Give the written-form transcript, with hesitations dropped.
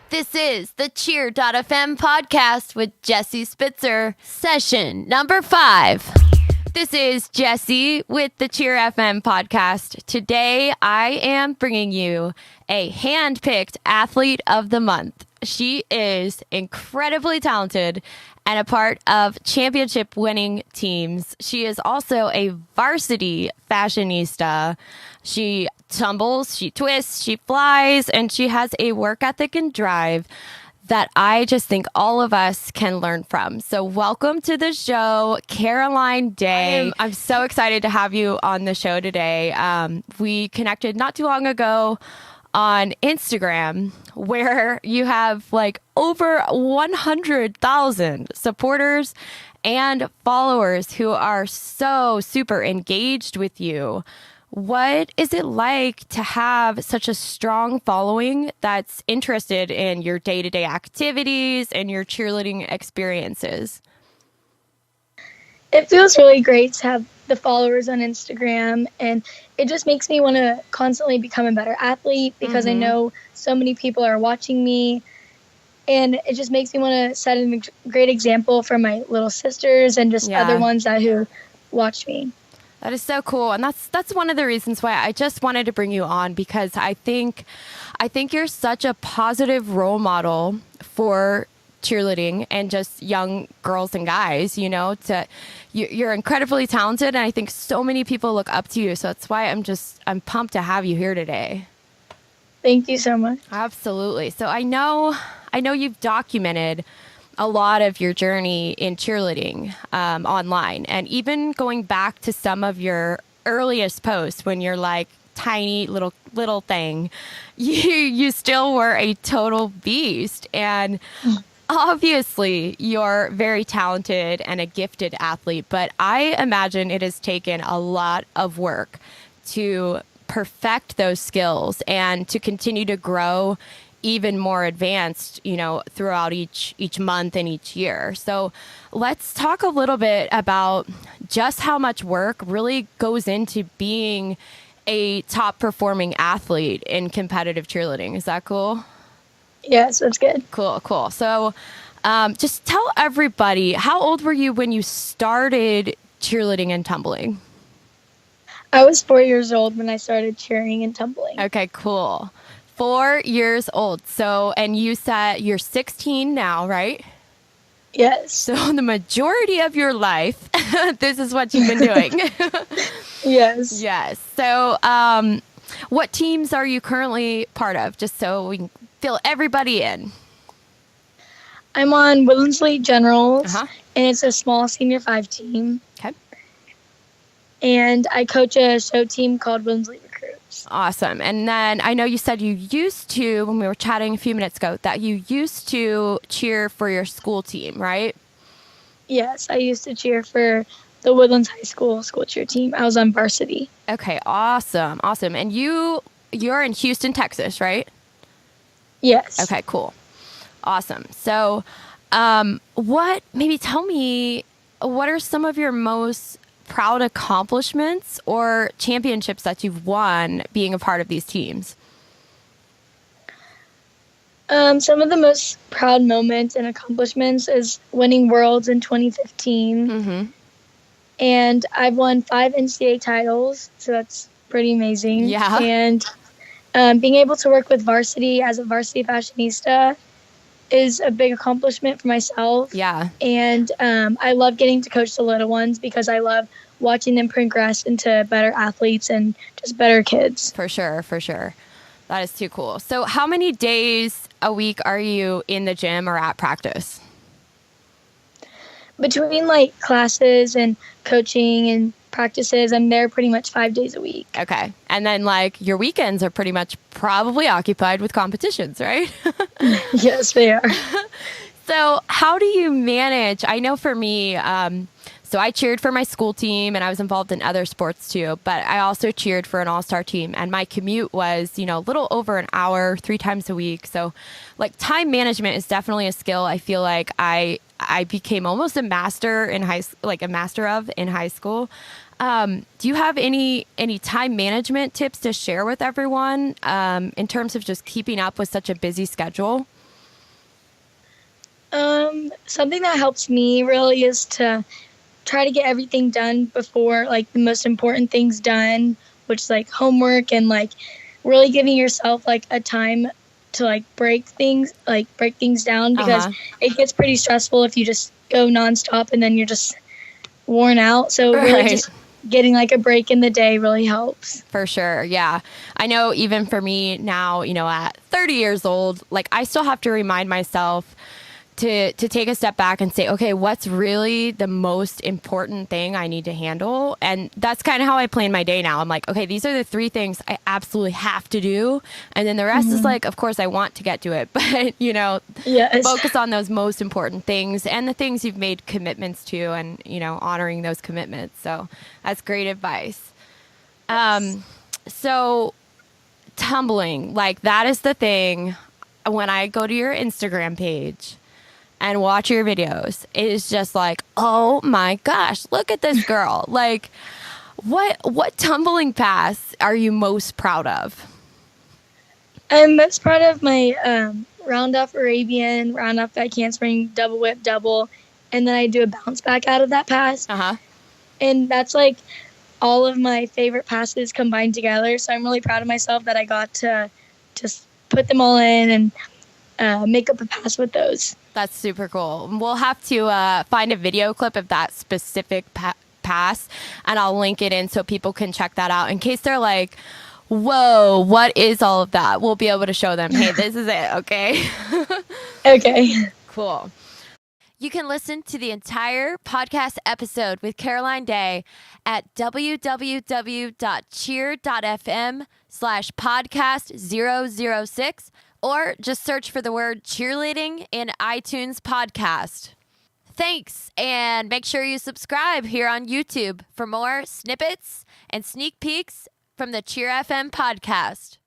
This is the Cheer.fm podcast with Jesse Spitzer, session number 5. This is Jesse with the Cheer FM podcast. Today, I am bringing you a hand-picked athlete of the month. She is incredibly talented and a part of championship winning teams. She is also a varsity fashionista. She tumbles, she twists, she flies, and she has a work ethic and drive that I just think all of us can learn from. So welcome to the show, Karolyne Day. I'm so excited to have you on the show today. We connected not too long ago on Instagram, where you have like over 100,000 supporters and followers who are so super engaged with you. What is it like to have such a strong following that's interested in your day-to-day activities and your cheerleading experiences? It feels really great to have the followers on Instagram, and it just makes me want to constantly become a better athlete because I know so many people are watching me, and it just makes me want to set a great example for my little sisters and just other ones who watch me. That is so cool. And that's one of the reasons why I just wanted to bring you on, because I think you're such a positive role model for cheerleading and just young girls and guys, you're incredibly talented. And I think so many people look up to you. So that's why I'm pumped to have you here today. Thank you so much. Absolutely. So I know you've documented a lot of your journey in cheerleading online, and even going back to some of your earliest posts when you're like tiny little thing, you still were a total beast. And obviously you're very talented and a gifted athlete, but I imagine it has taken a lot of work to perfect those skills and to continue to grow even more advanced, throughout each month and each year. So let's talk a little bit about just how much work really goes into being a top performing athlete in competitive cheerleading. Is that cool? Yes, that's good. Cool. So just tell everybody, how old were you when you started cheerleading and tumbling? I was 4 years old when I started cheering and tumbling. Okay, cool. 4 years old. So, and you said you're 16 now, right? Yes. So the majority of your life, this is what you've been doing. Yes. Yes. So what teams are you currently part of, just so we can fill everybody in? I'm on Woodlands Generals, and it's a small senior 5 team. Okay. And I coach a show team called Woodlands Recruits. Awesome. And then I know you said you used to, when we were chatting a few minutes ago, that you used to cheer for your school team, right? Yes, I used to cheer for the Woodlands High School cheer team. I was on varsity. Okay, awesome. And you're in Houston, Texas, right? Yes. Okay, cool. Awesome. So tell me, what are some of your most proud accomplishments or championships that you've won being a part of these teams? Some of the most proud moments and accomplishments is winning Worlds in 2015. And I've won 5 NCAA titles, so that's pretty amazing. Yeah. And being able to work with varsity as a Varsity Fashionista is a big accomplishment for myself. Yeah. And I love getting to coach the little ones because I love watching them progress into better athletes and just better kids. For sure. That is too cool. So how many days a week are you in the gym or at practice? Between classes and coaching and practices, I'm there pretty much 5 days a week. Okay. And then your weekends are pretty much probably occupied with competitions, right? Yes, they are. So how do you manage? I know for me, so I cheered for my school team and I was involved in other sports too, but I also cheered for an Allstar team, and my commute was, a little over an hour, 3 times a week. So time management is definitely a skill I feel like I became almost a master in high school. Do you have any time management tips to share with everyone in terms of just keeping up with such a busy schedule? Something that helps me really is to try to get everything done before, like, the most important things done, which is, like, homework, and, like, really giving yourself, like, a time to, like, break things down, because it gets pretty stressful if you just go nonstop and then you're just worn out. So really just getting, like, a break in the day really helps. For sure. Yeah. I know even for me now, at 30 years old, like, I still have to remind myself to take a step back and say, okay, what's really the most important thing I need to handle? And that's kind of how I plan my day now. I'm like, okay, these are the 3 things I absolutely have to do. And then the rest is like, of course I want to get to it, but focus on those most important things and the things you've made commitments to, and, honoring those commitments. So that's great advice. So tumbling, like, that is the thing. When I go to your Instagram page and watch your videos, it is just like, oh my gosh, look at this girl. Like, what tumbling pass are you most proud of? I'm most proud of my round off Arabian, round off back handspring, double whip, double, and then I do a bounce back out of that pass. And that's, like, all of my favorite passes combined together. So I'm really proud of myself that I got to just put them all in and make up a pass with those. That's super cool. We'll have to find a video clip of that specific pass, and I'll link it in so people can check that out in case they're like, whoa, what is all of that? We'll be able to show them, hey, this is it, okay? Okay. Cool. You can listen to the entire podcast episode with Karolyne Day at www.cheer.fm/podcast006, or just search for the word cheerleading in iTunes podcast. Thanks, and make sure you subscribe here on YouTube for more snippets and sneak peeks from the Cheer FM podcast.